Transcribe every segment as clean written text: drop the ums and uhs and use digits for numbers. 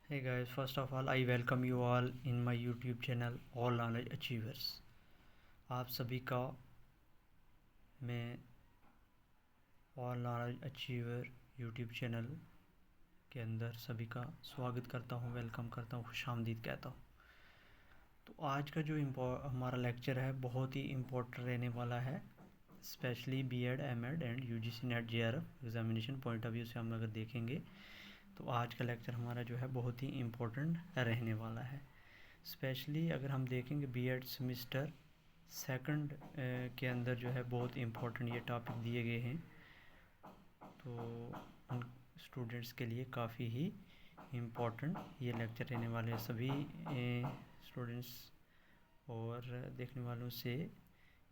Hey guys, first of all I welcome you all in my YouTube channel All Knowledge Achievers। आप सभी का मैं All Knowledge Achiever YouTube channel के अंदर सभी का स्वागत करता हूँ, वेलकम करता हूँ, खुशामदीद कहता हूँ। तो आज का जो हमारा लेक्चर है बहुत ही इम्पोर्टेंट रहने वाला है, specially BEd, MEd and UGC NET JRF examination point of view से हम अगर देखेंगे तो आज का लेक्चर हमारा जो है बहुत ही इम्पोर्टेंट रहने वाला है। स्पेशली अगर हम देखेंगे बीएड सेमेस्टर सेकंड के अंदर जो है बहुत इम्पोर्टेंट ये टॉपिक दिए गए हैं, तो उन स्टूडेंट्स के लिए काफ़ी ही इम्पोर्टेंट ये लेक्चर रहने वाले हैं। सभी स्टूडेंट्स और देखने वालों से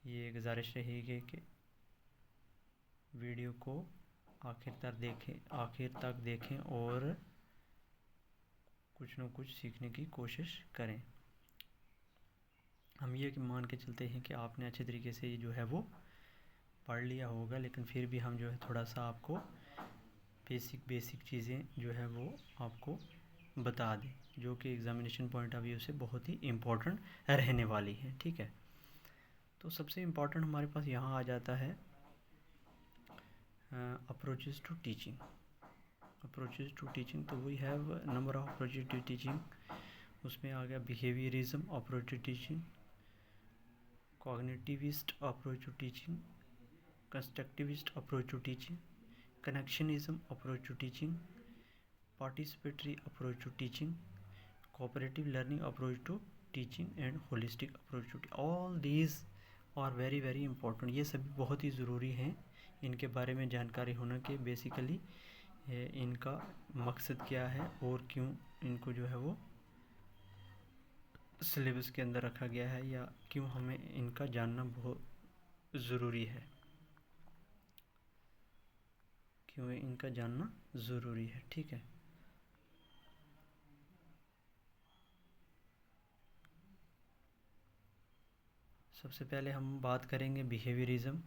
ये गुजारिश रहेगी कि वीडियो को आखिर तक देखें और कुछ न कुछ सीखने की कोशिश करें। हम ये मान के चलते हैं कि आपने अच्छे तरीके से जो है वो पढ़ लिया होगा, लेकिन फिर भी हम जो है थोड़ा सा आपको बेसिक चीज़ें जो है वो आपको बता दें, जो कि एग्ज़ामिनेशन पॉइंट ऑफ व्यू से बहुत ही इम्पोर्टेंट रहने वाली है। ठीक है, तो सबसे इम्पोर्टेंट हमारे पास यहाँ आ जाता है अप्रोचेस टू टीचिंग। तो we have number of approaches to teaching. उसमें आ गया behaviourism approach to teaching, cognitivist approach to teaching, constructivist approach to teaching, connectionism approach to teaching, participatory approach to teaching, cooperative learning approach to teaching and holistic approach to teaching. All these are very very important. ये सभी बहुत ही ज़रूरी हैं, इनके बारे में जानकारी होना कि बेसिकली इनका मकसद क्या है और क्यों इनको जो है वो सिलेबस के अंदर रखा गया है, या क्यों हमें इनका जानना बहुत ज़रूरी है, ठीक है। सबसे पहले हम बात करेंगे बिहेवियरिज्म।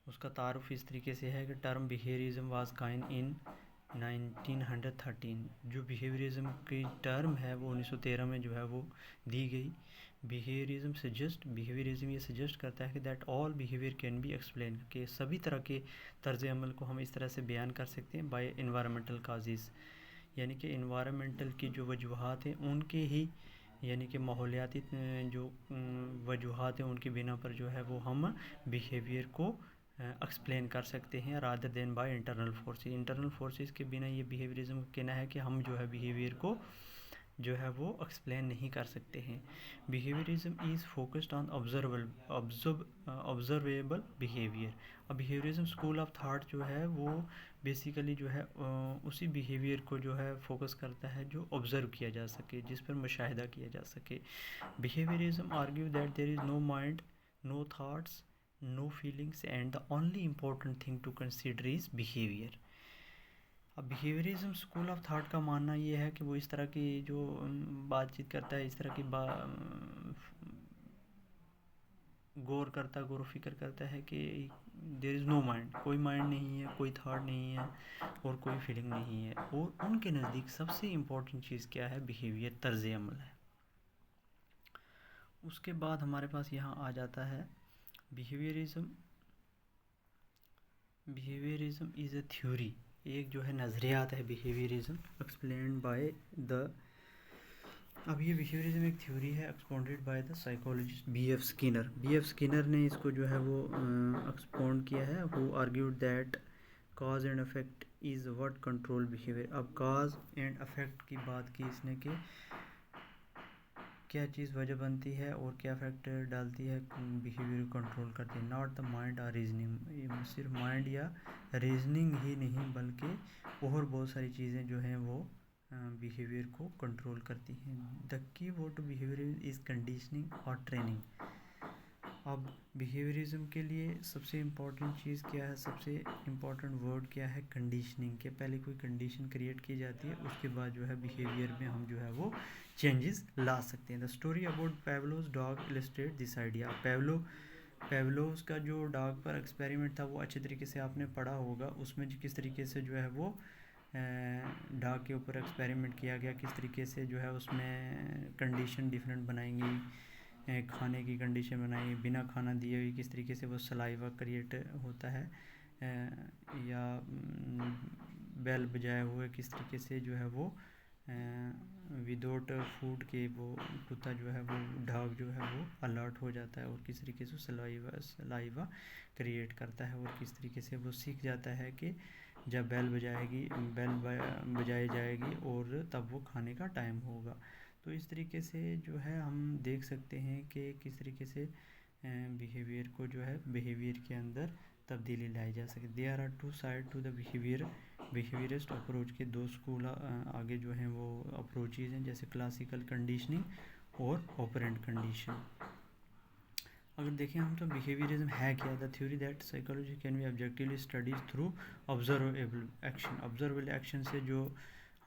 उसका तारुफ इस तरीके से है कि टर्म बिहेवियरिज्म वाज काइन इन 1913। जो बिहेवियरिज्म की टर्म है वो 1913 में जो है वो दी गई। बिहेवियरिज्म ये सजेस्ट करता है कि that all behaviour can be explain, कि सभी तरह के तर्ज अमल को हम इस तरह से बयान कर सकते हैं बाय इन्वायरमेंटल काजेज़, यानी कि इन्वायरमेंटल की जो वजूहात हैं उनके ही, यानी कि माहौलियाती जो वजूहात हैं उनकी बिना पर जो है वो हम बिहेवियर को एक्सप्लेन कर सकते हैं, rather than by internal forces के बिना ये बिहेवियरिज्म का कहना है कि हम जो है बिहेवियर को जो है वो एक्सप्लेन नहीं कर सकते हैं। Behaviourism is focused on observable behaviour. अब बिहेवियरिज्म स्कूल ऑफ थाट जो है वो बेसिकली जो है उसी बिहेवियर को जो है फोकस करता है जो ऑब्ज़र्व किया जा सके, जिस पर मुशाहिदा किया जा सके। Behaviourism argue that there is no mind, no thoughts, no feelings and the only important thing to consider is behaviour. अब बिहेवियरिज्म स्कूल ऑफ थाट का मानना ये है कि वो इस तरह की जो बातचीत करता है, इस तरह की गौर व फिक्र करता है कि देयर इज़ नो माइंड, कोई माइंड नहीं है, कोई थाट नहीं है और कोई फीलिंग नहीं है, और उनके नज़दीक सबसे इम्पोर्टेंट चीज़ क्या है, बिहेवियर, तर्ज अमल है। उसके बाद हमारे पास यहाँ आ जाता है बिहेवियरिज्म इज़ अ थ्योरी, एक जो है नज़रियात है बिहेवियरिज्म एक्सप्लेन्ड बाय द। अब ये बिहेवियरिज्म एक थ्योरी है expounded by the psychologist BF. Skinner ने इसको जो है वो एक्सपाउंड किया है। वो argued that cause and affect is what control behaviour. अब कॉज एंड अफेक्ट की बात की इसने कि क्या चीज़ वजह बनती है और क्या फैक्टर डालती है बिहेवियर को कंट्रोल करती है, नॉट द माइंड और रीजनिंग। सिर्फ माइंड या रीजनिंग ही नहीं बल्कि और बहुत सारी चीज़ें जो हैं वो बिहेवियर को कंट्रोल करती हैं। The key word to behaviour is conditioning और ट्रेनिंग। अब बिहेवियरिज्म के लिए सबसे इम्पॉर्टेंट चीज़ क्या है, सबसे इम्पॉर्टेंट वर्ड क्या है, कंडीशनिंग। के पहले कोई कंडीशन क्रिएट की जाती है, उसके बाद जो है बिहेवियर में हम जो है वो चेंजेस ला सकते हैं। The story about Pavlov's dog illustrate this idea. Pavlov's का जो डॉग पर एक्सपेरिमेंट था वो अच्छे तरीके से आपने पढ़ा होगा। उसमें किस तरीके से जो है वो डॉग के ऊपर एक्सपेरिमेंट किया गया, किस तरीके से जो है उसमें कंडीशन डिफरेंट बनाएंगी, खाने की कंडीशन बनाई, बिना खाना दिए हुई किस तरीके से वो सलाइवा क्रिएट होता है, या बेल बजाए हुए किस तरीके से जो है वो विदाउट फूड के वो कुत्ता जो है वो डॉग जो है वो अलर्ट हो जाता है, और किस तरीके से सलाइवा क्रिएट करता है, और किस तरीके से वो सीख जाता है कि जब बेल बजाई जाएगी और तब वो खाने का टाइम होगा। तो इस तरीके से जो है हम देख सकते हैं कि किस तरीके से बिहेवियर को जो है बिहेवियर के अंदर तब्दीली लाई जा सके। There are two side to the behaviourist approach के दो स्कूल आगे जो हैं वो अप्रोचेज हैं, जैसे क्लासिकल कंडीशनिंग और ऑपरेंट कंडीशन। अगर देखें हम तो बिहेवियरिज्म है क्या, the theory that psychology can be objectively studies through observable action. Observable action से जो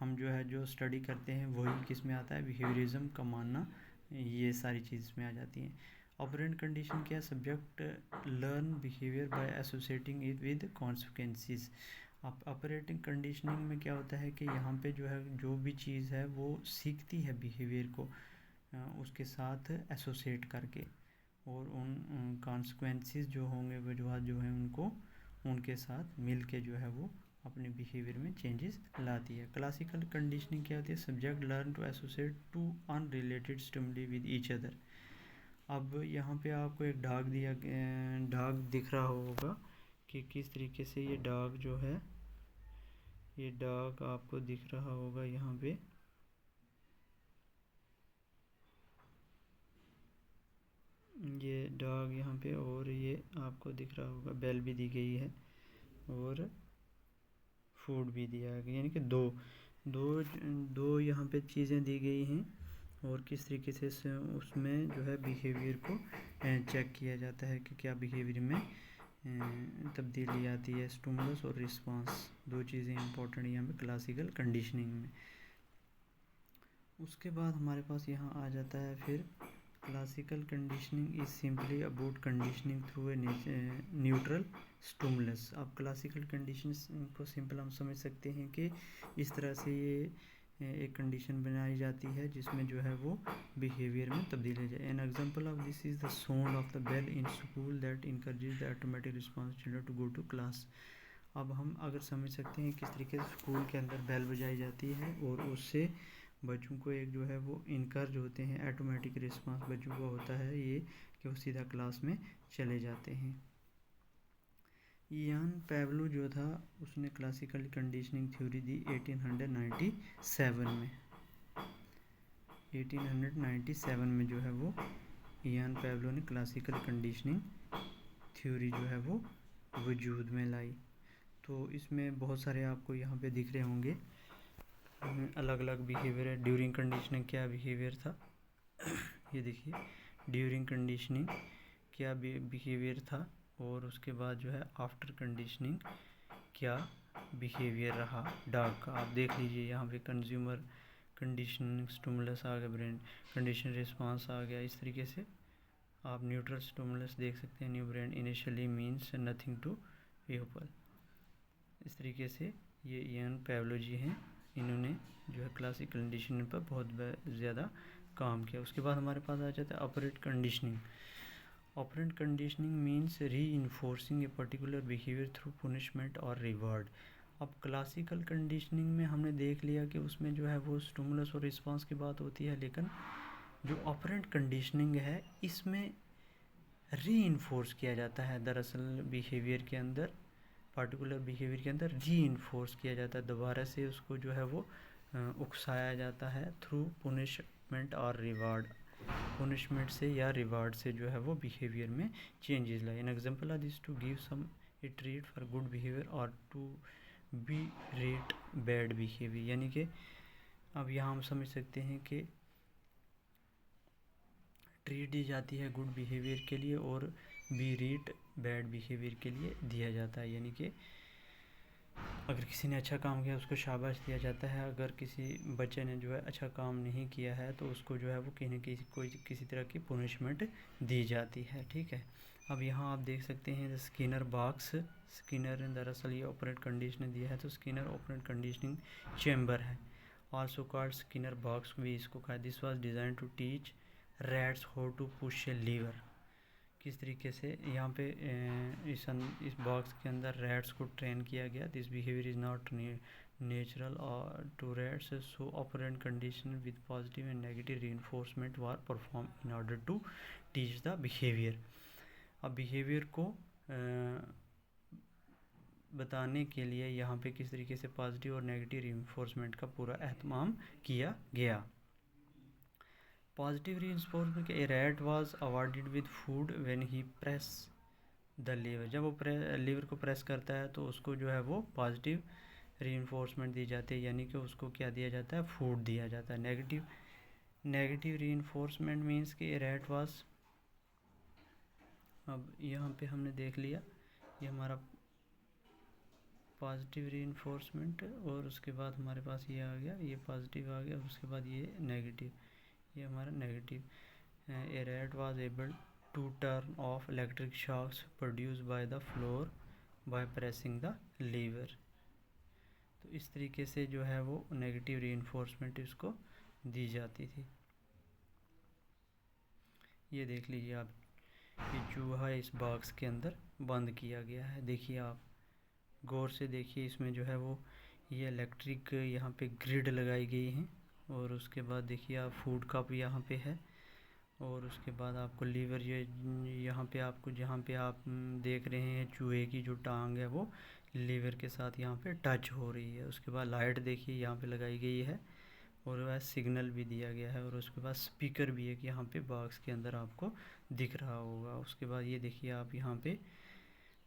हम जो है जो स्टडी करते हैं वही किस में आता है, बिहेवियरिज्म का मानना, ये सारी चीज़ में आ जाती हैं। ऑपरेंट कंडीशन क्या, subject learn behaviour by associating it with consequences. Operating conditioning में क्या होता है कि यहाँ पे जो है जो भी चीज़ है वो सीखती है बिहेवियर को उसके साथ एसोसिएट करके, और उन कॉन्सिक्वेंसेस जो होंगे वजूहत जो हैं उनको उनके साथ मिल के जो है वो अपने बिहेवियर में चेंजेस लाती है। क्लासिकल कंडीशनिंग क्या होती है, subject learn to associate two unrelated stimuli with each other. अब यहाँ पे आपको एक डाग दिख रहा होगा कि किस तरीके से ये डाग जो है, ये डाग आपको दिख रहा होगा यहाँ पे, ये डॉग यहाँ पे, और ये आपको दिख रहा होगा बेल भी दी गई है और फूड भी दिया गया, यानी कि दो यहाँ पे चीज़ें दी गई हैं, और किस तरीके से उसमें जो है बिहेवियर को चेक किया जाता है कि क्या बिहेवियर में तब्दीली आती है। स्टिमुलस और रिस्पांस दो चीज़ें इंपॉर्टेंट यहाँ पे क्लासिकल कंडीशनिंग में। उसके बाद हमारे पास यहाँ आ जाता है फिर classical conditioning is simply about conditioning through a neutral stimulus. अब क्लासिकल कंडीशनिंग को सिंपल हम समझ सकते हैं कि इस तरह से ये एक कंडीशन बनाई जाती है जिसमें जो है वो बिहेवियर में तब्दील हो जाए। An example of this is the sound of the bell in school that encourages the automatic response children to go to class. अब हम अगर समझ सकते हैं किस तरीके से स्कूल के अंदर बेल बजाई जाती है और उससे बच्चों को एक जो है वो इनकरेज होते हैं, ऑटोमेटिक रिस्पांस बच्चों को होता है ये कि वो सीधा क्लास में चले जाते हैं। इयान पेवलो जो था उसने क्लासिकल कंडीशनिंग थ्योरी दी 1897 में। 1897 में जो है वो इयान पेवलो ने क्लासिकल कंडीशनिंग थ्योरी जो है वो वजूद में लाई। तो इसमें बहुत सारे आपको यहाँ पे दिख रहे होंगे अलग अलग बिहेवियर है। ड्यूरिंग कंडीशनिंग क्या बिहेवियर था, ये देखिए ड्यूरिंग कंडीशनिंग क्या बिहेवियर था, और उसके बाद जो है आफ्टर कंडीशनिंग क्या बिहेवियर रहा डॉग का। आप देख लीजिए यहाँ पे कंज्यूमर कंडीशनिंग स्टिमुलस आ गया, ब्रेन कंडीशन रिस्पांस आ गया। इस तरीके से आप न्यूट्रल स्टिमुलस देख सकते हैं, new brain initially means nothing to people. इस तरीके से ये इयान पेवलो जी हैं, इन्होंने जो है क्लासिक कंडीशनिंग पर बहुत ज़्यादा काम किया। उसके बाद हमारे पास आ जाता है operant conditioning. Operant conditioning means reinforcing a particular behaviour through punishment और रिवार्ड। अब क्लासिकल कंडीशनिंग में हमने देख लिया कि उसमें जो है वो स्टिमुलस और रिस्पांस की बात होती है, लेकिन जो ऑपरेंट कंडीशनिंग है इसमें री इन्फोर्स किया जाता है, दरअसल बिहेवियर के अंदर पर्टिकुलर बिहेवियर के अंदर री इन्फोर्स किया जाता है, दोबारा से उसको जो है वो उकसाया जाता है थ्रू पनिशमेंट और रिवार्ड। पनिशमेंट से या रिवार्ड से जो है वो बिहेवियर में चेंजेस लाए। An example of this to give some a treat for good behaviour और to berate bad behaviour, यानी कि अब यहाँ हम समझ सकते हैं कि ट्रीट दी जाती है गुड बिहेवियर के लिए और बी रेट बैड बिहेवियर के लिए दिया जाता है, यानी कि अगर किसी ने अच्छा काम किया उसको शाबाश दिया जाता है, अगर किसी बच्चे ने जो है अच्छा काम नहीं किया है तो उसको जो है वो किसी तरह की पनिशमेंट दी जाती है। ठीक है, अब यहाँ आप देख सकते हैं स्किनर बॉक्स। स्किनर दरअसल ये ऑपरेट कंडीशनर दिया है, तो स्किनर ऑपरेट कंडीशनिंग चैम्बर है, आल्सो कॉल्ड स्किनर बॉक्स भी इसको कहा। This was design to teach rats how to push a lever. किस तरीके से यहाँ पे इस बॉक्स के अंदर रैट्स को ट्रेन किया गया। This behaviour is not natural और to rats, so operant condition with positive and negative reinforcement were perform in order to teach the behaviour. अब बिहेवियर को बताने के लिए यहाँ पे किस तरीके से पॉजिटिव और नेगेटिव रीइंफोर्समेंट का पूरा एहतमाम किया गया। Positive reinforcement, a rat was awarded with food when he press the lever. जब वो लीवर को प्रेस करता है तो उसको जो है वो पॉजिटिव रीइंफोर्समेंट दी जाती है, यानी कि उसको क्या दिया जाता है, फूड दिया जाता है। नेगेटिव रीइंफोर्समेंट मीन्स कि ए रैट वाज, अब यहाँ पे हमने देख लिया ये हमारा पॉजिटिव रीइंफोर्समेंट, और उसके बाद हमारे पास ये आ गया, ये पॉजिटिव आ गया, और उसके बाद ये नेगेटिव, ये हमारा negative. A rat was able to turn off electric shocks produce by the floor by pressing the lever. तो इस तरीके से जो है वो नेगेटिव रीइंफोर्समेंट इसको दी जाती थी। ये देख लीजिए आप, ये चूहा इस बॉक्स के अंदर बंद किया गया है। देखिए आप गौर से देखिए, इसमें जो है वो ये इलेक्ट्रिक यहाँ पे ग्रिड लगाई गई है, और उसके बाद देखिए आप फूड कप यहाँ पे है, और उसके बाद आपको लीवर ये यहाँ पे आपको जहाँ पे आप देख रहे हैं चूहे की जो टांग है वो लीवर के साथ यहाँ पे टच हो रही है। उसके बाद लाइट देखिए यहाँ पे लगाई गई है, और वह सिग्नल भी दिया गया है, और उसके बाद स्पीकर भी है कि यहाँ पे बॉक्स के अंदर आपको दिख रहा होगा। उसके बाद ये देखिए आप यहाँ पे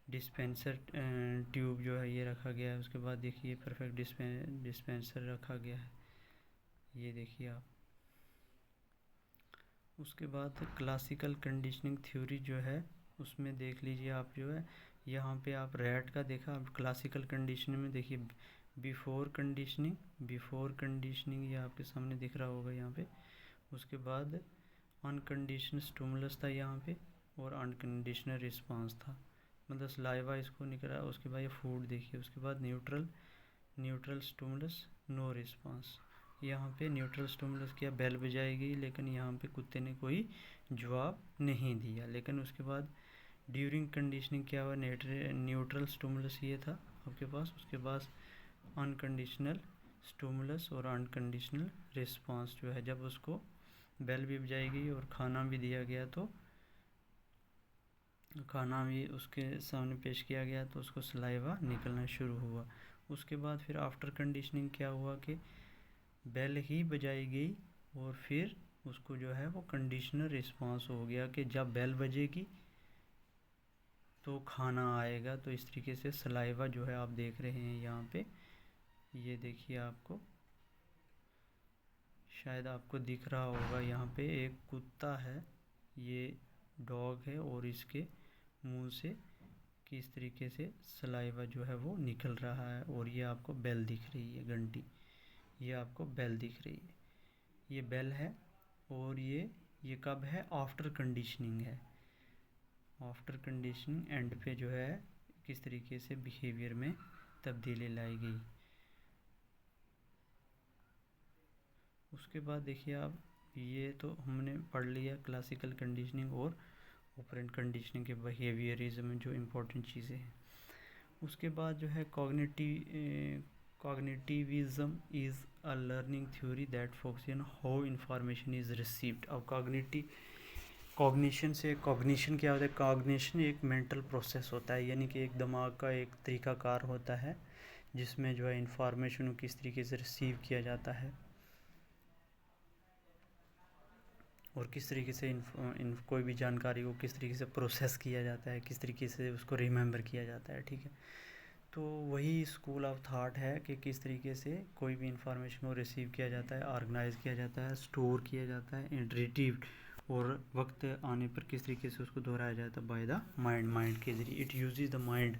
डिस्पेंसर ट्यूब जो है ये रखा गया है। उसके बाद देखिए परफेक्ट डिस्पेंसर रखा गया है, ये देखिए आप। उसके बाद क्लासिकल कंडीशनिंग थ्योरी जो है उसमें देख लीजिए आप, जो है यहाँ पे आप रैट का देखा, अब क्लासिकल कंडीशनिंग में देखिए बिफोर कंडीशनिंग ये आपके सामने दिख रहा होगा यहाँ पे। उसके बाद अनकंडीशनल स्टिमुलस था यहाँ पे, और अनकंडीशनल रिस्पांस था, मतलब सलाइवा इसको निकला। उसके बाद ये फूड देखिए। उसके बाद न्यूट्रल स्टिमुलस नो रिस्पांस, यहाँ पे न्यूट्रल स्टिमुलस किया, बेल बजाई गई, लेकिन यहाँ पे कुत्ते ने कोई जवाब नहीं दिया। लेकिन उसके बाद ड्यूरिंग कंडीशनिंग क्या हुआ, न्यूट्रल स्टिमुलस ये था आपके पास। उसके बाद अनकंडीशनल स्टिमुलस और अनकंडीशनल रिस्पांस जो है, जब उसको बेल भी बजाई गई और खाना भी दिया गया, तो खाना भी उसके सामने पेश किया गया, तो उसको सलाइवा निकलना शुरू हुआ। उसके बाद फिर आफ्टर कंडीशनिंग क्या हुआ कि बेल ही बजाई गई, और फिर उसको जो है वो कंडीशनल रिस्पांस हो गया कि जब बेल बजेगी तो खाना आएगा। तो इस तरीके से सलाइवा जो है आप देख रहे हैं यहाँ पे, ये देखिए आपको शायद आपको दिख रहा होगा, यहाँ पे एक कुत्ता है, ये डॉग है, और इसके मुंह से किस तरीके से सलाइवा जो है वो निकल रहा है, और ये आपको बेल दिख रही है, घंटी, ये आपको बेल दिख रही है, ये बेल है। और ये कब है, आफ्टर कंडीशनिंग है। आफ्टर कंडीशनिंग एंड पे जो है किस तरीके से बिहेवियर में तब्दीली लाई गई। उसके बाद देखिए आप, ये तो हमने पढ़ लिया क्लासिकल कंडीशनिंग और ऑपरेंट कंडीशनिंग के बिहेवियरिज्म में जो इम्पोर्टेंट चीज़ें हैं। उसके बाद जो है cognitivism is a learning theory that focus on how information is received. अब कॉग्निशन से, कॉग्निशन क्या होता है, कॉग्निशन एक मेंटल प्रोसेस होता है, यानी कि एक दिमाग का एक तरीकाकार होता है जिसमें जो है इंफॉर्मेशन को किस तरीके से रिसीव किया जाता है, और किस तरीके से कोई भी जानकारी को किस तरीके से प्रोसेस किया जाता है, किस तरीके से उसको रिमेंबर किया जाता है। ठीक है, तो वही स्कूल ऑफ थाट है कि किस तरीके से कोई भी इंफॉर्मेशन को रिसीव किया जाता है, ऑर्गेनाइज किया जाता है, स्टोर किया जाता है, रिट्रीव, और वक्त आने पर किस तरीके से उसको दोहराया जाता है बाय द माइंड के ज़रिए। It uses the mind.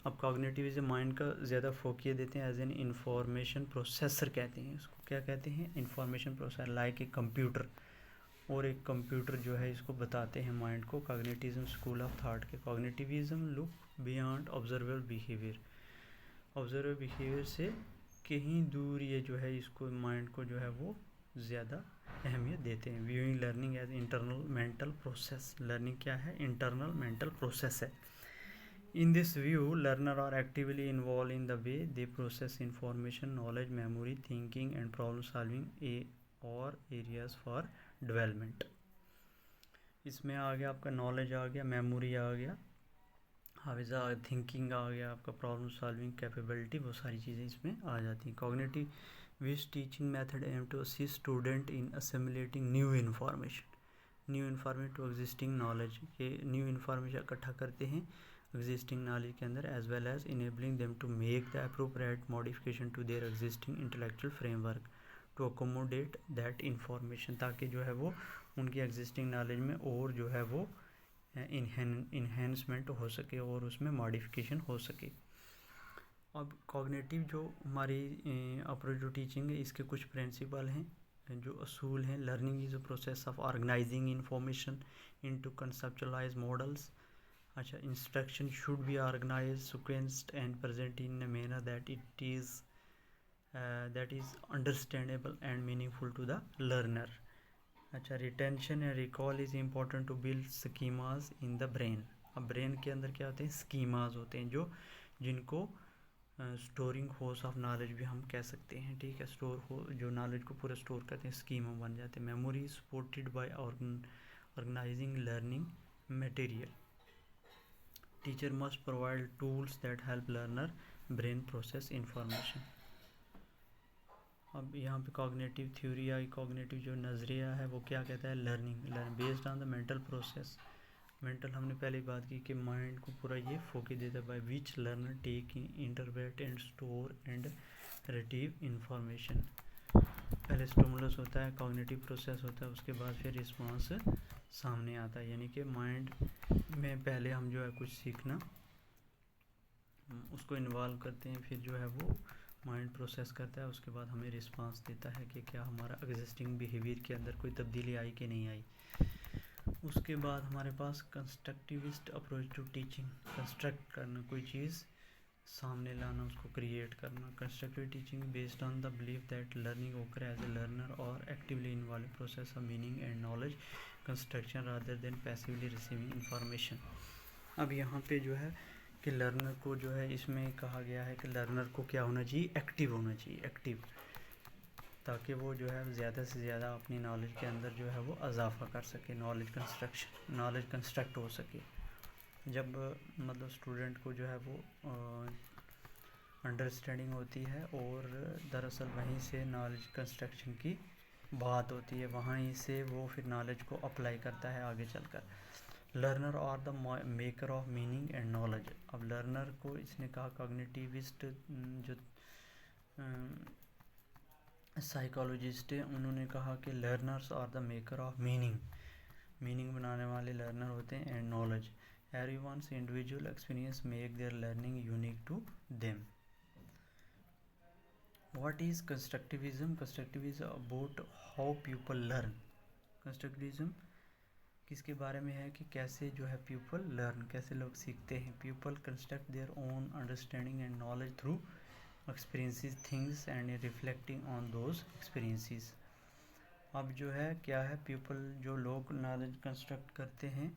अब कॉग्निटिविज्म माइंड का ज़्यादा फोकिया देते हैं, एज एन इंफॉर्मेशन प्रोसेसर कहते हैं उसको। क्या कहते हैं, information processor, like a computer और एक कंप्यूटर जो है इसको बताते हैं माइंड को। कॉग्निटिज्म स्कूल ऑफ थॉट के cognitivism look beyond observable behaviour, observable behaviour से कहीं दूर ये जो है इसको माइंड को जो है वो ज़्यादा अहमियत देते हैं। Viewing learning as internal mental process, learning क्या है? इंटरनल मेंटल प्रोसेस है। In this view, learners are actively involved in the way they process information, knowledge, memory, thinking, and problem solving or areas for development. इसमें आ गया आपका knowledge, आ गया memory, आ गया हाविजा, thinking आ गया आपका, प्रॉब्लम सॉल्विंग कैपेबिलिटी, वो सारी चीज़ें इसमें आ जाती हैं। Cognitive which teaching method aim to assist student in assimilating new information to existing knowledge, के न्यू इन्फॉर्मेशन इकट्ठा करते हैं एग्जिस्टिंग नॉलेज के अंदर, as well as enabling them to make the appropriate modification to their existing intellectual framework to accommodate that information, ताकि जो है वो उनकी एग्जिस्टिंग नॉलेज में और जो है वो इन्हेंसमेंट हो सके और उसमें मॉडिफिकेशन हो सके। अब कॉग्निटिव जो हमारी अप्रोच जो टीचिंग है, इसके कुछ प्रिंसिपल हैं, जो असूल हैं। Learning is a process of organising information into conceptualised models. अच्छा, instruction should be organised, sequenced and present in a manner that is understandable and meaningful to the learner. अच्छा, retention and recall is important to build schemas in the brain. अब brain के अंदर क्या होते हैं? Schemas होते हैं, जो जिनको स्टोरिंग होर्स ऑफ नॉलेज भी हम कह सकते हैं, ठीक है। स्टोर हो, जो नॉलेज को पूरा स्टोर करते हैं, स्कीमा बन जाते हैं। Memory supported by organising learning material. Teacher must provide tools that help learner brain process information. अब यहाँ पे कॉग्निटिव थ्योरी या कॉग्निटिव जो नज़रिया है वो क्या कहता है? Learning based on the mental process. Mental हमने पहले बात की कि माइंड को पूरा ये फोकस देता है, by which learner take interpret and store and retrieve information. पहले स्टिमुलस होता है, कॉग्निटिव प्रोसेस होता है, उसके बाद फिर रिस्पॉन्स सामने आता है। यानी कि माइंड में पहले हम जो है कुछ सीखना उसको इन्वॉल्व करते हैं, फिर जो है वो माइंड प्रोसेस करता है, उसके बाद हमें रिस्पांस देता है कि क्या हमारा एग्जिस्टिंग बिहेवियर के अंदर कोई तब्दीली आई कि नहीं आई। उसके बाद हमारे पास constructivist approach to teaching, construct करना, कोई चीज़ सामने लाना, उसको क्रिएट करना। Constructive teaching based on the belief that learning occur as a learner और actively involve process of meaning and knowledge construction rather than passively receiving information. अब यहाँ पे जो है कि लर्नर को जो है इसमें कहा गया है कि लर्नर को क्या होना चाहिए? एक्टिव होना चाहिए, एक्टिव, ताकि वो जो है ज़्यादा से ज़्यादा अपनी नॉलेज के अंदर जो है वो इजाफा कर सके, नॉलेज कंस्ट्रक्ट हो सके। जब मतलब स्टूडेंट को जो है वो अंडरस्टैंडिंग होती है और दरअसल वहीं से नॉलेज कंस्ट्रक्शन की बात होती है, वहीं से वो फिर नॉलेज को अप्लाई करता है आगे चलकर। लर्नर और the maker of meaning and knowledge. अब लर्नर को इसने कहा, कॉग्निटिविस्ट जो साइकोलॉजिस्ट है, उन्होंने कहा कि learners are the maker of meaning बनाने वाले लर्नर होते हैं, and knowledge. Everyone's individual experience make their learning unique to them. What is constructivism? Constructivism about how people learn. Constructivism किसके बारे में है कि कैसे जो है पीपल लर्न, कैसे लोग सीखते हैं। People construct their own understanding and knowledge through experiences things and reflecting on those experiences. अब जो है क्या है, पीपल जो लोग नॉलेज कंस्ट्रक्ट करते हैं,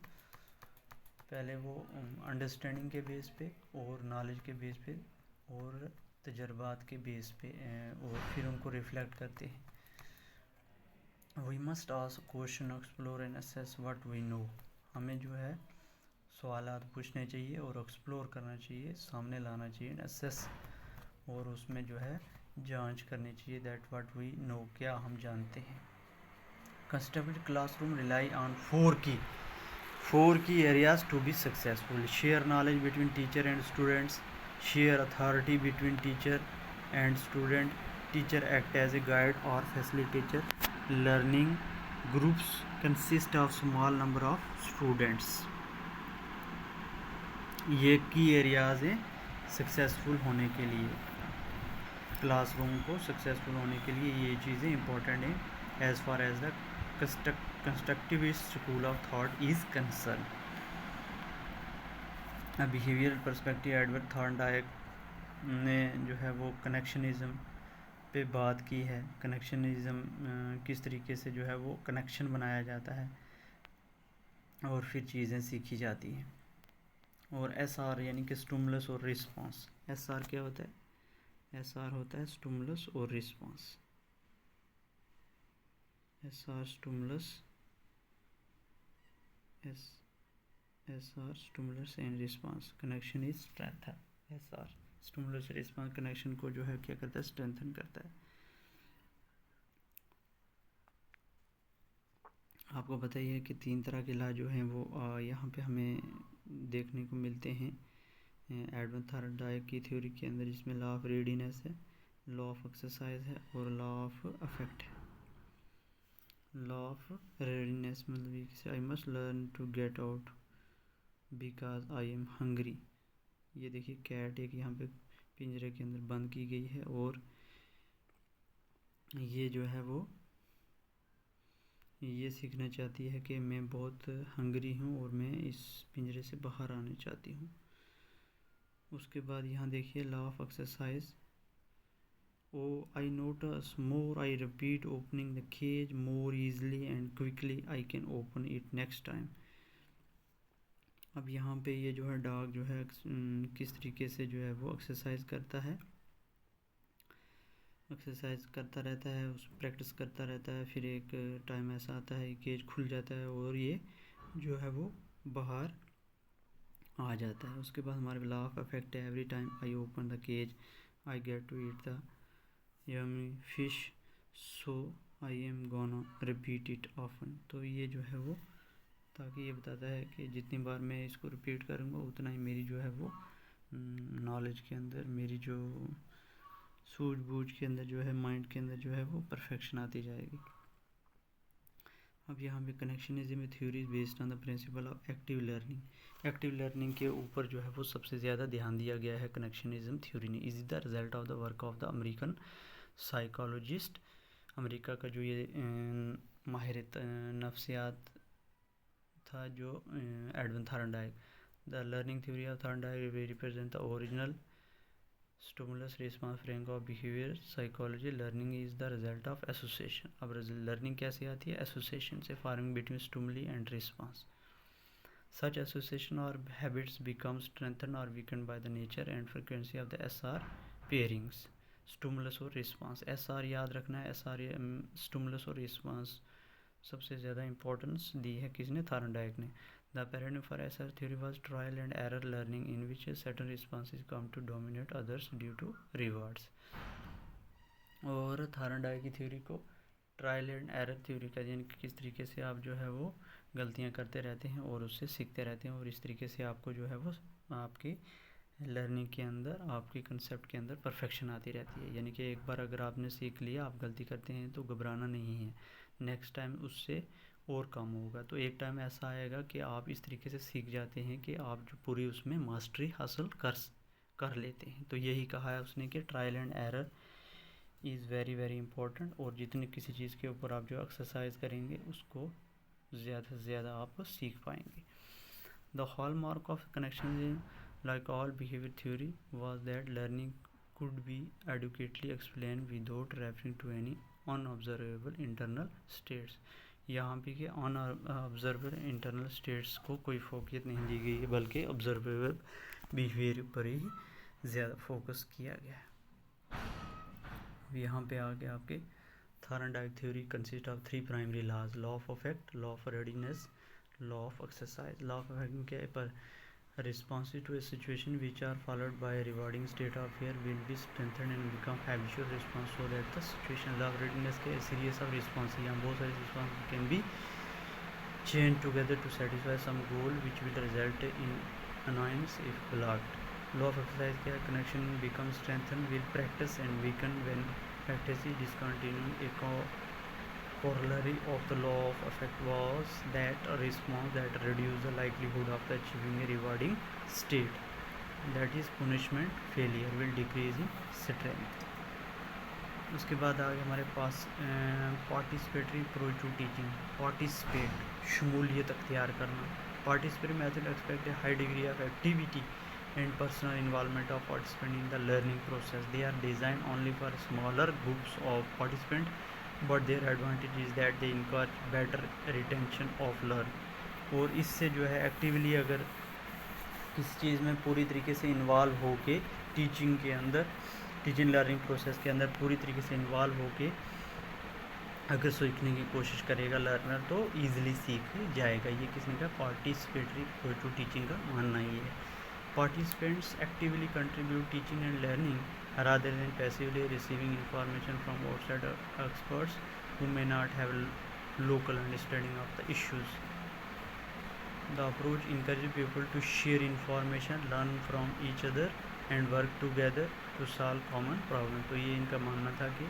पहले वो अंडरस्टैंडिंग के बेस पे और नॉलेज के बेस पे और तजर्बात के बेस पे और फिर उनको रिफ्लेक्ट करते हैं। We must ask question, explore and assess what we know. हमें जो है सवालात पूछने चाहिए और एक्सप्लोर करना चाहिए, सामने लाना चाहिए, असेस, और उसमें जो है जांच करनी चाहिए, दैट व्हाट वी नो, क्या हम जानते हैं। Constructed classroom rely on four key areas to be successful. Share knowledge between teacher and students, share authority between teacher and student, teacher act as a guide और facilitator, learning groups consist of small number of students. ये key areas हैं successful होने के लिए, classroom को successful होने के लिए ये चीज़ें इंपॉर्टेंट हैं as far as the constructivist school of thought is concerned. A behavioral perspective, Edward Thorndike ने जो है वो कनेक्शनिज़म पे बात की है। कनेक्शनिज़म किस तरीके से जो है वो कनेक्शन बनाया जाता है और फिर चीज़ें सीखी जाती हैं। और एसआर यानी कि स्टिमुलस और रिस्पांस। एसआर क्या होता है? एसआर होता है स्टिमुलस और response. SR stimulus, SR stimulus and response. Connection is strength है। एसआर स्टिमुलस रिस्पांस कनेक्शन को जो है क्या करता है? स्ट्रेंथन करता है। आपको पता ही है कि 3 तरह के लॉ जो हैं वो यहाँ पे हमें देखने को मिलते हैं एडवर्ड थॉर्नडाइक की थ्योरी के अंदर, जिसमें लॉ ऑफ रेडीनेस है, लॉ ऑफ एक्सरसाइज है और लॉ ऑफ अफेक्ट है। लॉ ऑफ रेडीनेस मतलब I must learn to get out because I am hungry. ये देखिए कैट एक यहाँ पे पिंजरे के अंदर बंद की गई है और ये जो है वो ये सीखना चाहती है कि मैं बहुत हंग्री हूँ और मैं इस पिंजरे से बाहर आना चाहती हूँ। उसके बाद यहाँ देखिए law of exercise. Oh I notice more I repeat opening the cage more easily and quickly I can open it next time. अब यहाँ पे ये जो है डॉग जो है किस तरीके से जो है वो एक्सरसाइज करता है, एक्सरसाइज करता रहता है, उस प्रैक्टिस करता रहता है। फिर एक टाइम ऐसा आता है केज खुल जाता है और ये जो है वो बाहर आ जाता है। उसके बाद हमारे लॉ ऑफ अफेक्ट है। Every time I open the cage I get to eat the yummy fish so I am gonna repeat it often. तो ये जो है वो ताकि ये बताता है कि जितनी बार मैं इसको रिपीट करूँगा उतना ही मेरी जो है वो नॉलेज के अंदर, मेरी जो सूझबूझ के अंदर जो है, माइंड के अंदर जो है वो परफेक्शन आती जाएगी। अब यहाँ पे connectionism theory based on the principle of active learning. Active learning के ऊपर जो है वो सबसे ज़्यादा ध्यान दिया गया है कनेक्शनिज्म थ्योरी ने। Is the result of the work of the American psychologist. America का जो ये माहिर नफ्सियात था जो Edward Thorndike. The learning theory of Thorndike represent the original stimulus response framework of behaviour psychology. Learning is the result of association. अब learning कैसे आती है? एसोसिएशन से, forming between stimuli and response. Such association और habits become strengthen और weaken by the nature and frequency of the SR pairings. Stimulus और response. SR याद रखना है, एसआर स्टिमुलस और रिस्पांस सबसे ज़्यादा इंपॉर्टेंस दी है किसने? थॉर्नडाइक ने। The paradigm for SR theory was trial and error learning, in which certain responses come to dominate others due to rewards. और थॉर्नडाइक की थ्योरी को ट्रायल एंड एरर थ्योरी का, यानी कि किस तरीके से आप जो है वो गलतियां करते रहते हैं और उससे सीखते रहते हैं और इस तरीके से आपको जो है वो आपकी लर्निंग के अंदर, आपकी कंसेप्ट के अंदर परफेक्शन आती रहती है। यानी कि एक बार अगर आपने सीख लिया, आप गलती करते हैं तो घबराना नहीं है, नेक्स्ट टाइम उससे और कम होगा। तो एक टाइम ऐसा आएगा कि आप इस तरीके से सीख जाते हैं कि आप जो पूरी उसमें मास्टरी हासिल कर लेते हैं। तो यही कहा है उसने कि trial and error is very very important. और जितनी किसी चीज़ के ऊपर आप जो एक्सरसाइज करेंगे उसको ज़्यादा से ज़्यादा आप सीख पाएंगे। The hallmark of connection like all behavior theory was that learning could be adequately explained without referring to any unobservable internal states। यहाँ पे कि अनऑब्जर्वेबल इंटरनल स्टेट्स को कोई फोकियत नहीं दी गई है, बल्कि ऑब्जर्वेबल बिहेवियर पर ही ज़्यादा फोकस किया गया है। यहाँ पे आगे आपके Thorndike theory consist of 3 primary laws: law of effect, law of readiness, law of exercise. Law of effect के पर responses to a situation which are followed by a rewarding state of fear will be strengthened and become habitual response so that the situation love readiness के series of responses यहाँ बहुत सारे responses can be chained together to satisfy some goal which will result in annoyance if blocked। law of exercise क्या connection becomes strengthened will practice and weaken when practice is discontinued। a corollary of the law of effect was that a response that reduces the likelihood of achieving a rewarding state, that is punishment failure, will decrease in strength। उसके बाद आ गया हमारे पास participatory approach to teaching. Participate, शमूलियत अख्तियार करना। Participatory method expect a high degree of activity and personal involvement of participants in the learning process. They are designed only for smaller groups of participants, but their advantage is that they encourage better retention of learn. और इससे जो है actively अगर किसी चीज़ में पूरी तरीके से इन्वॉल्व होके टीचिंग के अंदर, टीचिंग लर्निंग प्रोसेस के अंदर पूरी तरीके से इन्वॉल्व होके अगर सीखने की कोशिश करेगा लर्नर तो ईजिली सीख जाएगा। ये किसने का पार्टिसिपेटरी अप्रोच टू टीचिंग का मानना ही है। Participants actively contribute teaching and learning rather than passively receiving information from outside experts who may not have local understanding of the issues. The approach encourages people to share information, learn from each other and work together to solve common problems. तो ये इनका मानना था कि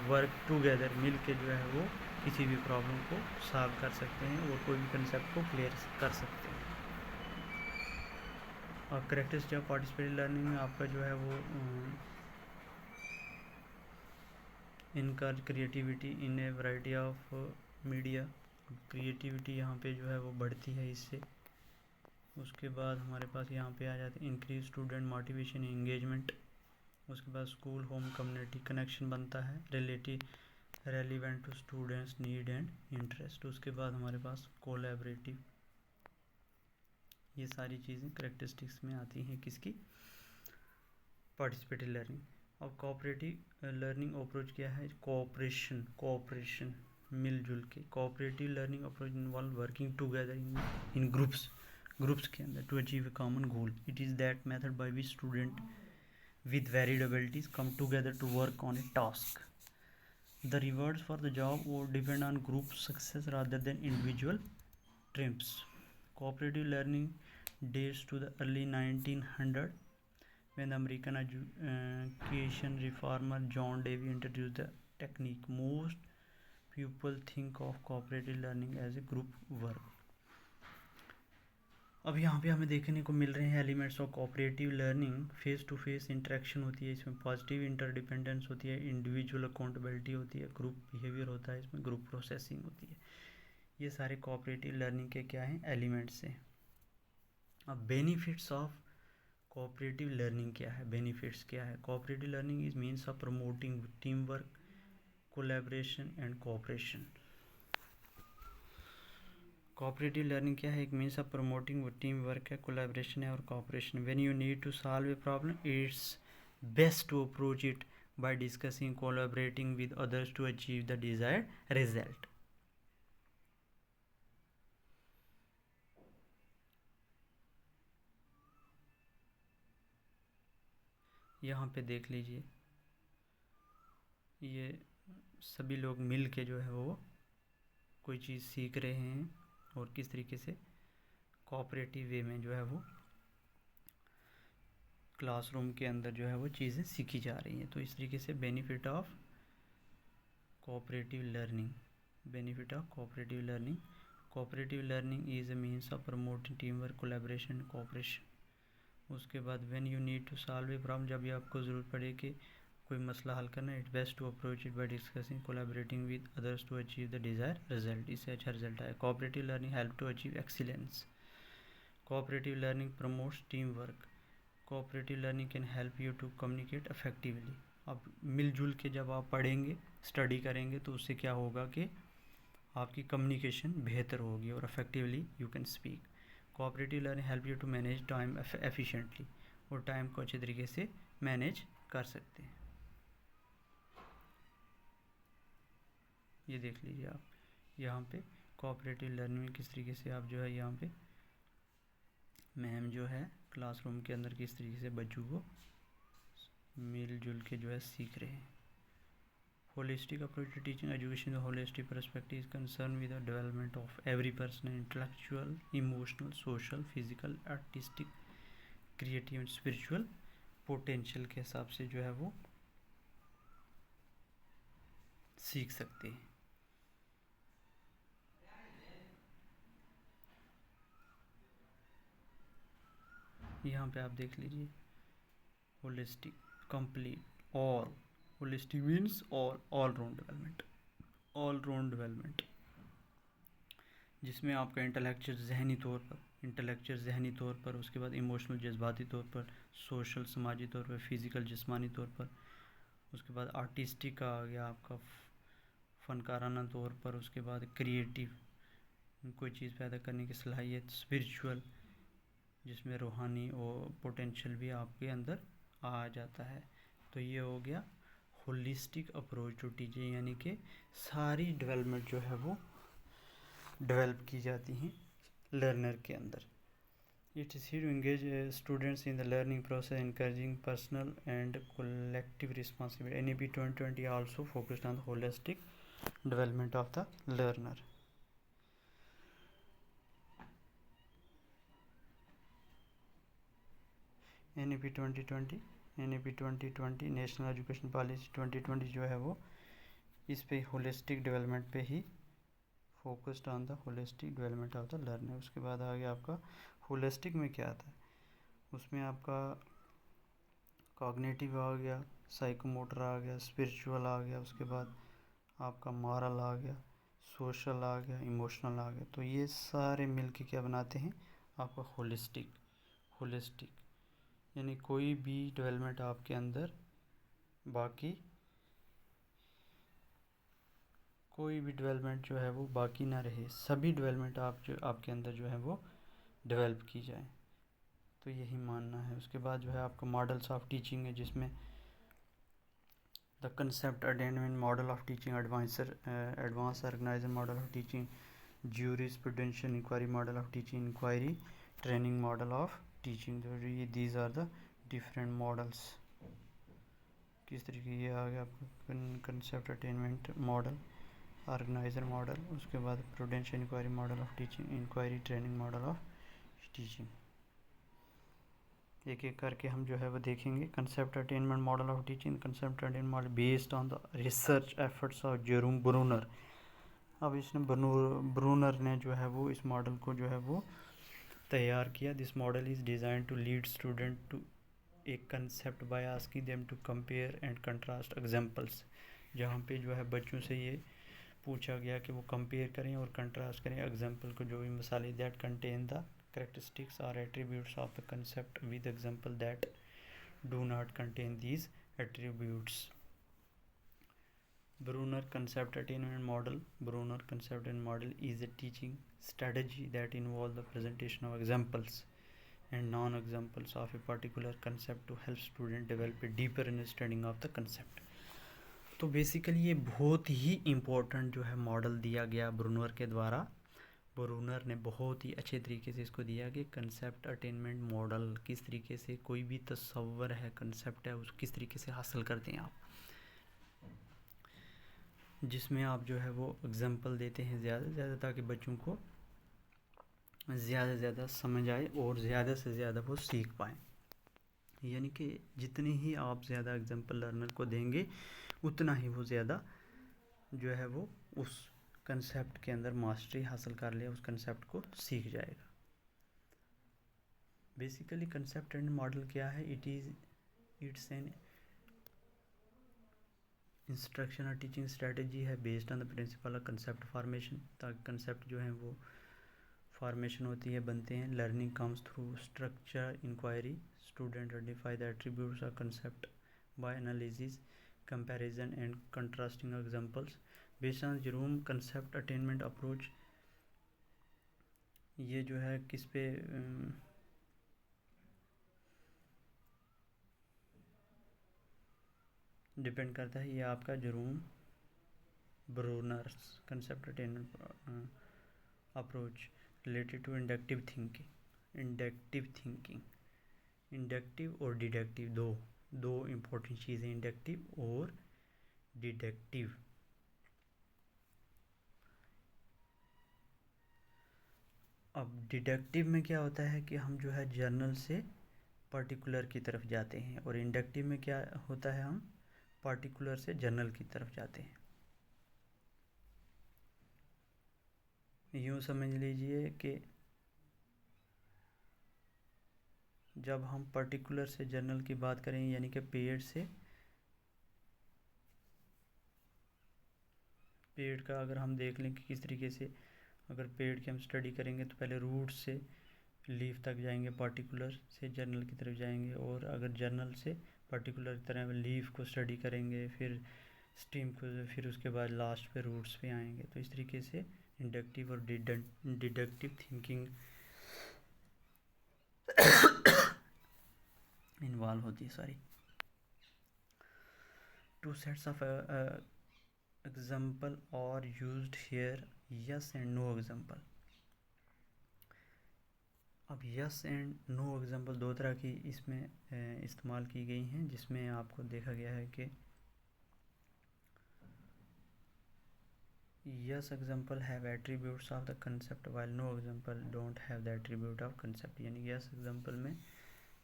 work together मिल के जो है वो किसी भी प्रॉब्लम को सॉल्व कर सकते हैं और कोई भी कंसेप्ट को क्लियर कर सकते हैं। और करेक्टरिस्टिक ऑफ पार्टिसिपेटरी लर्निंग में आपका जो है वो encourage creativity in A variety of media. Creativity यहाँ पे जो है वो बढ़ती है इससे। उसके बाद हमारे पास यहाँ पे आ जाते हैं इंक्रीज स्टूडेंट मोटिवेशन एंगेजमेंट। उसके बाद स्कूल होम कम्युनिटी कनेक्शन बनता है relevant to students need and interest. उसके बाद हमारे पास कोलैबोरेटिव, ये सारी चीज़ें करेक्टरिस्टिक्स में आती हैं किसकी, पार्टिसिपेटरी लर्निंग। और कोऑपरेटिव लर्निंग अप्रोच क्या है, कोऑपरेशन मिलजुल के। Cooperative learning approach involve working together in groups के अंदर to achieve a common goal. It is that method by which student with varied abilities come together to work on a task. The rewards for the job would depend on group success rather than individual triumphs. Cooperative learning dates to the early 1900s when the American education reformer John Dewey introduced the technique. Most people think of cooperative learning as a group work. अब यहाँ पे हमें देखने को मिल रहे हैं elements of cooperative learning. Face to face interaction होती है इसमें, पॉजिटिव इंटरडिपेंडेंस होती है, इंडिविजुअल अकाउंटेबिलिटी होती है, ग्रुप बिहेवियर होता है इसमें, ग्रुप प्रोसेसिंग होती है। ये सारे कोऑपरेटिव लर्निंग के क्या हैं, एलिमेंट्स हैं। अब बेनिफिट्स ऑफ कोऑपरेटिव लर्निंग क्या है, बेनिफिट्स क्या है। Cooperative learning is means of promoting team work, collaboration and cooperation. Cooperative learning क्या है, एक means of promoting team work है, कोलैबोरेशन है और cooperation. When you need to solve a problem it's best to approach it by discussing, collaborating with others to achieve the desired result. यहाँ पे देख लीजिए, ये सभी लोग मिल के जो है वो कोई चीज़ सीख रहे हैं और किस तरीके से कोऑपरेटिव वे में जो है वो क्लासरूम के अंदर जो है वो चीज़ें सीखी जा रही हैं। तो इस तरीके से benefit of cooperative learning, benefit of cooperative learning. Cooperative learning is a means of promoting team work, collaboration, cooperation. उसके बाद when you need to solve a problem, जब भी आपको ज़रूरत पड़े कि कोई मसला हल करना, it best to approach it by discussing, collaborating with others to achieve the desire result. इससे अच्छा रिजल्ट आए। Cooperative learning help to achieve excellence. Cooperative learning promotes team work. Cooperative learning can help you to communicate effectively. अब मिलजुल के जब आप पढ़ेंगे, study करेंगे, तो उससे क्या होगा कि आपकी कम्युनिकेशन बेहतर होगी और effectively you can speak. Cooperative learning help you to manage time efficiently, और टाइम को अच्छे तरीके से मैनेज कर सकते हैं। ये देख लीजिए आप यहाँ पे कोऑपरेटिव लर्निंग में किस तरीके से आप जो है यहाँ पे मैम जो है क्लासरूम के अंदर किस तरीके से बच्चों को मिलजुल के जो है सीख रहे हैं। Holistic approach to teaching education, holistic perspective is concern with the development of every person, intellectual, emotional, social, physical, artistic, creative and spiritual potential के हिसाब से जो है वो सीख सकते हैं। यहाँ पे आप देख लीजिए holistic, complete, all, holistic means all round development, जिसमें आपका इंटेलेक्चुअल जहनी तौर पर, उसके बाद इमोशनल जज्बाती तौर पर, सोशल समाजी तौर पर, फिज़िकल जिस्मानी तौर पर, उसके बाद आर्टिस्टिक का आ गया आपका फ़नकाराना तौर पर, उसके बाद क्रिएटिव कोई चीज़ पैदा करने की सलाहियत, स्पिरिचुअल जिसमें रूहानी और पोटेंशियल भी आपके अंदर आ जाता है। तो ये हो गया होलिस्टिक अप्रोच टू टीचिंग, यानी कि सारी डेवलपमेंट जो है वो डेवलप की जाती हैं लर्नर के अंदर। It is to engage students in the learning process, encouraging personal and collective responsibility. NEP 2020 also focused on the holistic development of the learner. NEP 2020 national education policy 2020 जो है वो इस पे होलिस्टिक डेवलपमेंट पे ही focused on the holistic development of the learner. उसके बाद आ गया आपका होलिस्टिक में क्या आता है, उसमें आपका कॉग्निटिव आ गया, साइकोमोटर आ गया, स्पिरिचुअल आ गया, उसके बाद आपका मॉरल आ गया, सोशल आ गया, इमोशनल आ गया। तो ये सारे मिलके क्या बनाते हैं आपका होलिस्टिक, यानी कोई भी डेवलपमेंट आपके अंदर कोई भी डेवलपमेंट जो है वो बाकी ना रहे, सभी डेवलपमेंट आपके अंदर जो है वो डेवलप की जाए, तो यही मानना है। उसके बाद जो है आपका मॉडल्स ऑफ टीचिंग है, जिसमें the concept attainment model of teaching, advance organiser model of teaching, jurisprudential inquiry model of teaching, inquiry training model of teaching. These are the different models. किस तरीके ये आ गया आपका concept attainment model, organiser model, उसके बाद prudential inquiry model of teaching, inquiry training model of teaching. एक एक करके हम जो है वो देखेंगे। Concept attainment model of teaching, concept attainment model based on the research efforts of Jerome Bruner. अब इसने ब्रूनर ने जो है वो इस मॉडल को जो है वो तैयार किया। This model is design to lead student to a concept by asking them to compare and contrast examples, जहाँ पे जो है बच्चों से ये पूछा गया कि वो कंपेयर करें और कंट्रास्ट करें एग्जांपल को, जो भी मिसालें that contain the characteristics or attributes of the concept with example that do not contain these attributes. Brunner concept attainment model. Brunner concept attainment model is a teaching strategy that involves the presentation of examples and non-examples of a particular concept to help student develop a deeper understanding of the concept. तो basically ये बहुत ही important जो है model दिया गया Brunner के द्वारा। ब्रूनर ने बहुत ही अच्छे तरीके से इसको दिया कि कंसेप्ट अटेनमेंट मॉडल किस तरीके से, कोई भी तस्वर है, कंसेप्ट है, उसको किस तरीके से हासिल करते हैं आप, जिसमें आप जो है वो एग्जांपल देते हैं ज़्यादा से ज़्यादा, ताकि बच्चों को ज़्यादा से ज़्यादा समझ आए और ज़्यादा से ज़्यादा वो सीख पाएँ। यानी कि जितने ही आप ज़्यादा एग्जांपल लर्नर को देंगे उतना ही वो ज़्यादा जो है वो उस कंसेप्ट के अंदर मास्टरी हासिल कर ले, उस कंसेप्ट को सीख जाएगा। बेसिकली कंसेप्ट एंड मॉडल क्या है, इट्स एन इंस्ट्रक्शन और टीचिंग स्ट्रेटजी है based on the principle of concept formation, ताकि कंसेप्ट जो है वो फॉर्मेशन होती है, बनते हैं। Learning comes through structure inquiry, student identify the attributes of concept by analysis, comparison and contrasting examples based on Jerome concept attainment approach. ये जो है किस पे डिपेंड करता है, ये आपका Jerome Bruner's concept attainment approach related to inductive thinking. Inductive और डिडक्टिव दो इम्पोर्टेंट चीज़ें, इंडक्टिव और डिडक्टिव। अब डिडक्टिव में क्या होता है कि हम जो है जर्नल से पर्टिकुलर की तरफ जाते हैं, और इंडक्टिव में क्या होता है, हम पार्टिकुलर से जर्नल की तरफ जाते हैं। यूँ समझ लीजिए कि जब हम पर्टिकुलर से जर्नल की बात करें, यानी कि पेड़ से पेड़ का अगर हम देख लें कि किस तरीके से, अगर पेड़ की हम स्टडी करेंगे तो पहले रूट से लीफ तक जाएंगे, पार्टिकुलर से जर्नल की तरफ जाएंगे, और अगर जर्नल से पर्टिकुलर की तरह लीफ को स्टडी करेंगे, फिर स्टीम को, फिर उसके बाद लास्ट पे रूट्स पे आएंगे। तो इस तरीके से इंडक्टिव और डिडक्टिव थिंकिंग इन्वॉल्व होती है। Sorry, two sets of example और used here, yes and no example. अब यस एंड नो एग्जाम्पल दो तरह की इसमें इस्तेमाल की गई हैं, जिसमें आपको देखा गया है कि yes example have attributes of the concept while know example don't have the attribute of concept. यानी यस एग्जाम्पल में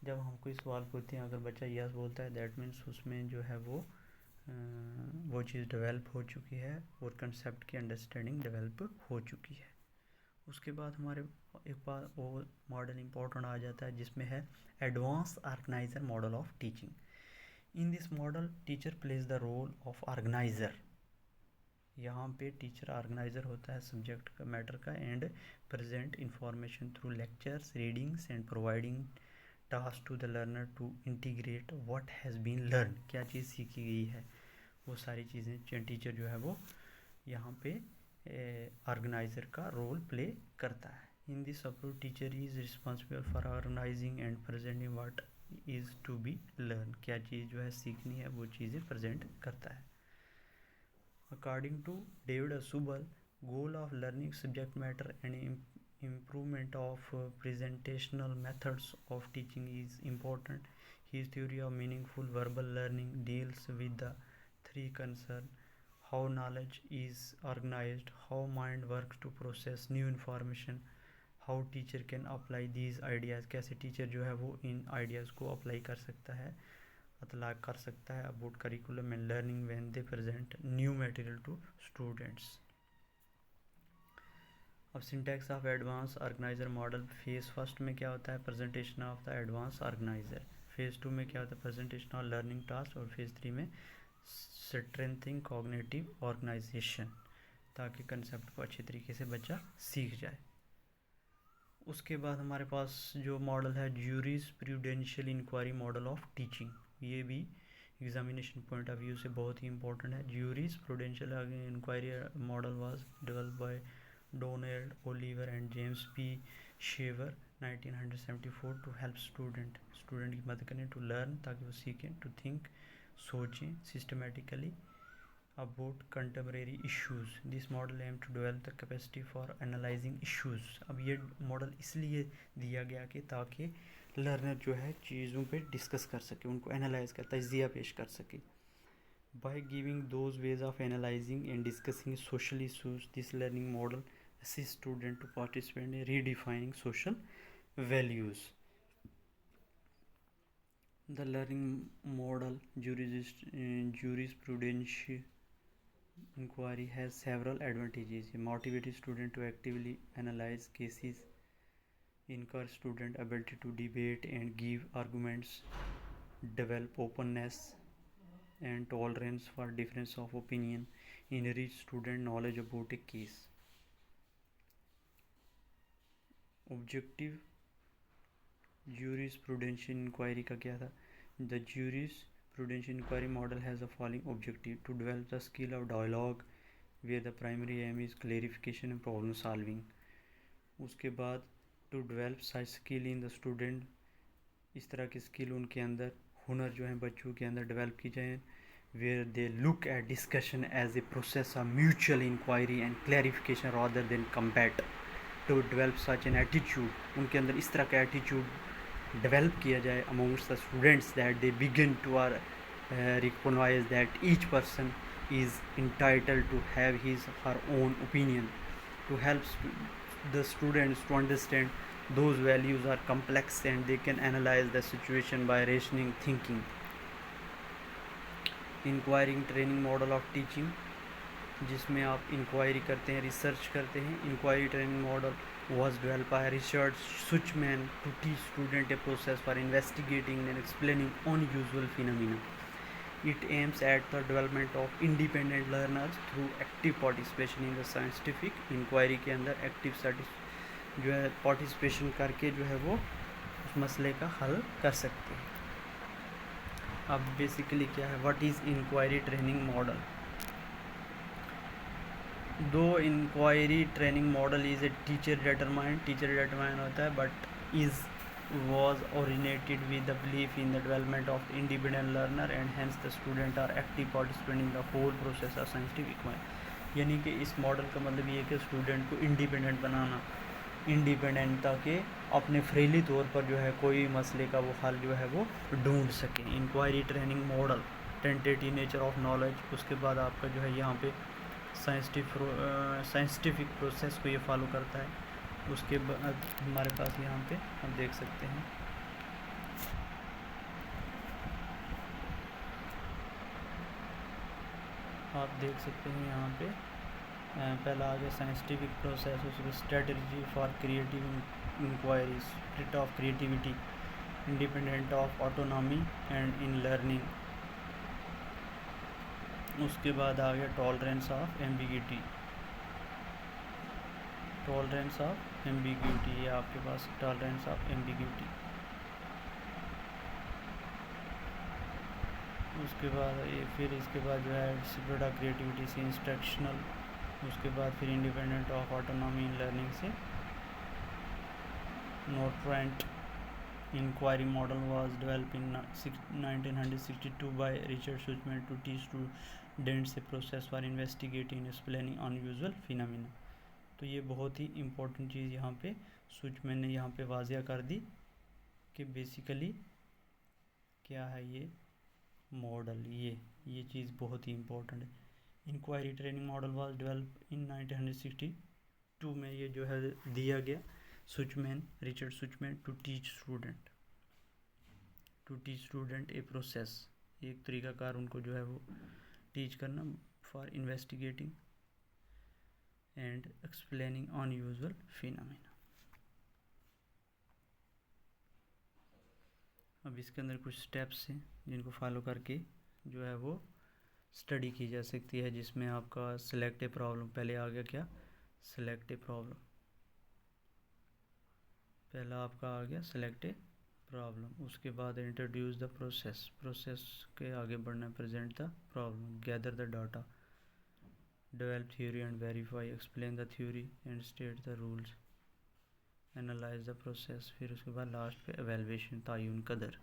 जब हम कोई सवाल पूछते हैं, अगर बच्चा यस बोलता है, दैट मीन्स उसमें जो है वो चीज़ डेवलप हो चुकी है और कंसेप्ट की अंडरस्टैंडिंग डेवलप हो चुकी है। उसके बाद हमारे एक बार और मॉडल इम्पोर्टेंट आ जाता है, जिसमें है advance organiser model of teaching. In this model teacher plays the role of organiser. यहाँ पे टीचर ऑर्गेनाइजर होता है सब्जेक्ट का, मैटर का, and present information through lectures, readings and providing task to the learner to integrate what has been learn. क्या चीज़ सीखी गई है, वो सारी चीज़ें टीचर जो है वो यहाँ पे ऑर्गेनाइजर का रोल प्ले करता है। In this approach teacher is responsible for organising and presenting what is to be learn. क्या चीज़ जो है सीखनी है वो चीज़ें प्रेजेंट करता है। According to David Subal, goal of learning subject matter and improvement of presentational methods of teaching is important. His theory of meaningful verbal learning deals with the three concerns: how knowledge is organized, how mind works to process new information, how teacher can apply these ideas। कैसे teacher जो है वो इन ideas को apply कर सकता है, अतला कर सकता है about curriculum and learning when they present new material to students. अब syntax of advance organiser model, phase first में क्या होता है, presentation of the advance organiser. Phase two में क्या होता है, प्रेजेंटेशन ऑफ लर्निंग टास्क। और फेज थ्री में स्ट्रेंथिंग कॉग्निटिव ऑर्गेनाइजेशन, ताकि कंसेप्ट को अच्छी तरीके से बच्चा सीख जाए। उसके बाद हमारे पास जो मॉडल है jurisprudential inquiry model of teaching, ये भी एग्जामिनेशन पॉइंट ऑफ व्यू से बहुत ही इंपॉर्टेंट है। Jurisprudential inquiry model was developed by Donald Oliver and James P Shaver 1974 to help student की मदद करें टू लर्न, ताकि वो सीखें, टू थिंक, सोचें systematically about contemporary issues. This model aim to develop the capacity for analysing issues. अब ये model इसलिए दिया गया कि ताकि लर्नर जो है चीज़ों पे डिस्कस कर सके, उनको एनालाइज कर, तज्जिया पेश कर सके। By giving those ways of analysing and discussing social issues, this learning model assist student to participate in redefining social values. The learning model jurisprudential inquiry has several advantages. It motivates students to actively analyze cases, encourage student ability to debate and give arguments, develop openness and tolerance for difference of opinion, enrich student knowledge about a case. Objective jurisprudential inquiry का क्या था? The jurisprudential inquiry model has the following objective: to develop the skill of dialogue where the primary aim is clarification and problem solving. उसके बाद to develop such skill in the student, इस तरह की skill उनके अंदर, हुनर जो है बच्चों के अंदर डेवलप की जाए, where they look at discussion as a process of mutual inquiry and clarification rather than combat. To develop such an attitude, उनके अंदर इस तरह का एटीट्यूड डेवलप किया जाए amongst the students that they begin to recognize that each person is entitled to have his or her own opinion. To help the students to understand those values are complex and they can analyze the situation by rationing thinking. Inquiring training model of teaching, जिसमें आप inquiry करते हैं, research करते हैं। Inquiry training model was developed by Richard Suchman to teach students a process for investigating and explaining unusual phenomena. It aims at the development of independent learners through active participation in the scientific inquiry के अंदर active जो है participation करके जो है वो उस मसले का हल कर सकते हैं। अब बेसिकली क्या है, what is inquiry training model? दो inquiry training model is a teacher determine होता है, but is was originated with the belief in the development of the independent learner and hence the student are active participant in the whole process of scientific inquiry। यानी कि इस model का मतलब ये है कि स्टूडेंट को इंडिपेंडेंट बनाना, independent ताकि अपने फ्रीली तौर पर जो है कोई मसले का वो हल जो है वो ढूंढ सके। Inquiry training model tentative nature of knowledge, उसके बाद आपका जो है यहाँ पे साइंटिफिक प्रोसेस को ये फॉलो करता है। उसके बाद हमारे पास यहाँ पे हम देख सकते हैं आप देख सकते हैं यहाँ पे पहला आ गया साइंटिफिक प्रोसेस, उसके strategy for creative inquiry, spirit of creativity, independent of autonomy and in learning. उसके बाद आ गया tolerance of ambiguity, tolerance of ambiguity, ये आपके पास टॉलरेंस ऑफ एम्बिग्यूटी। उसके बाद ये फिर इसके बाद जो है स्पिरिट ऑफ क्रिएटिविटी से इंस्ट्रक्शनल, उसके बाद फिर independent of autonomy in learning से नोट्रेंट inquiry model was develop in 1962 by Richard Suchman to teach students a process for investigating explaining unusual phenomena. तो ये बहुत ही इम्पोर्टेंट चीज़ यहाँ पे सुचमैन ने यहाँ पे वाजिया कर दी कि बेसिकली क्या है ये मॉडल, ये चीज़ बहुत ही इम्पोर्टेंट है। Inquiry training model was develop in 1962 में ये जो है दिया गया Richard Suchman to teach student a process, एक तरीकाकार उनको जो है वो टीच करना for investigating and explaining unusual phenomena. अब इसके अंदर कुछ स्टेप्स हैं जिनको फॉलो करके जो है वो स्टडी की जा सकती है, जिसमें आपका सेलेक्ट ए प्रॉब्लम, पहले आ गया क्या सेलेक्ट ए प्रॉब्लम, पहला आपका आ गया सेलेक्ट ए प्रॉब्लम। उसके बाद इंट्रोड्यूस द प्रोसेस के आगे बढ़ना, present the problem, gather the data, develop theory and verify, explain the theory and state the rules, analyse the process. फिर उसके बाद लास्ट पे एवेलुएशन, तायुन कदर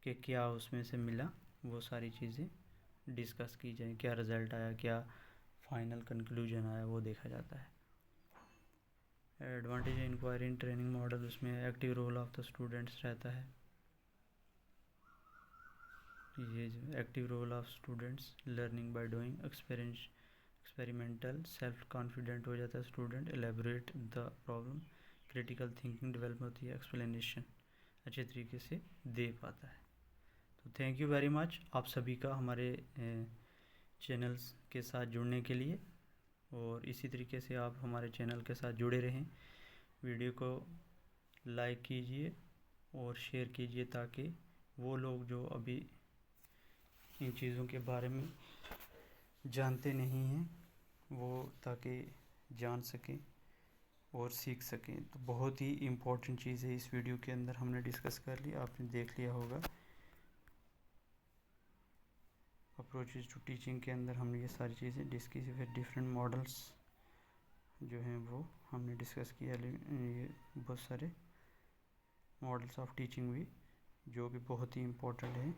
कि क्या उसमें से मिला, वो सारी चीज़ें डिस्कस की जाए, क्या रिज़ल्ट आया, क्या फाइनल कंक्लूजन आया, वो देखा जाता है। Advantage inquiry in training model, उसमें active role of the students रहता है, ये जो active role of students, learning by doing, experimental, self confident हो जाता है student, elaborate the problem, critical thinking develop होती है, एक्सप्लेनेशन अच्छे तरीके से दे पाता है। तो थैंक यू वेरी मच आप सभी का हमारे चैनल्स के साथ जुड़ने के लिए, और इसी तरीके से आप हमारे चैनल के साथ जुड़े रहें। वीडियो को लाइक कीजिए और शेयर कीजिए ताकि वो लोग जो अभी इन चीज़ों के बारे में जानते नहीं हैं वो ताकि जान सकें और सीख सकें। तो बहुत ही इम्पोर्टेंट चीज़ है इस वीडियो के अंदर हमने डिस्कस कर लिया, आपने देख लिया होगा। अप्रोचेज टू टीचिंग के अंदर हमने ये सारी चीज़ें डिस्कस, फिर डिफरेंट मॉडल्स जो हैं वो हमने डिस्कस किया, ये बहुत सारे मॉडल्स ऑफ टीचिंग भी जो कि बहुत ही इम्पोर्टेंट है,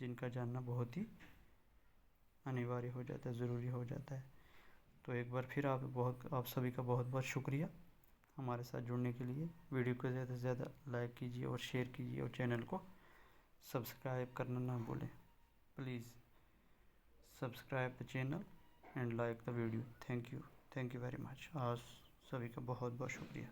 जिनका जानना बहुत ही अनिवार्य हो जाता है, ज़रूरी हो जाता है। तो एक बार फिर आप सभी का बहुत बहुत शुक्रिया हमारे साथ जुड़ने के लिए। वीडियो को ज़्यादा से ज़्यादा लाइक कीजिए और शेयर कीजिए और चैनल को सब्सक्राइब करना ना भूलें। Please subscribe the channel and like the video. Thank you very much. आप सभी का बहुत बहुत शुक्रिया।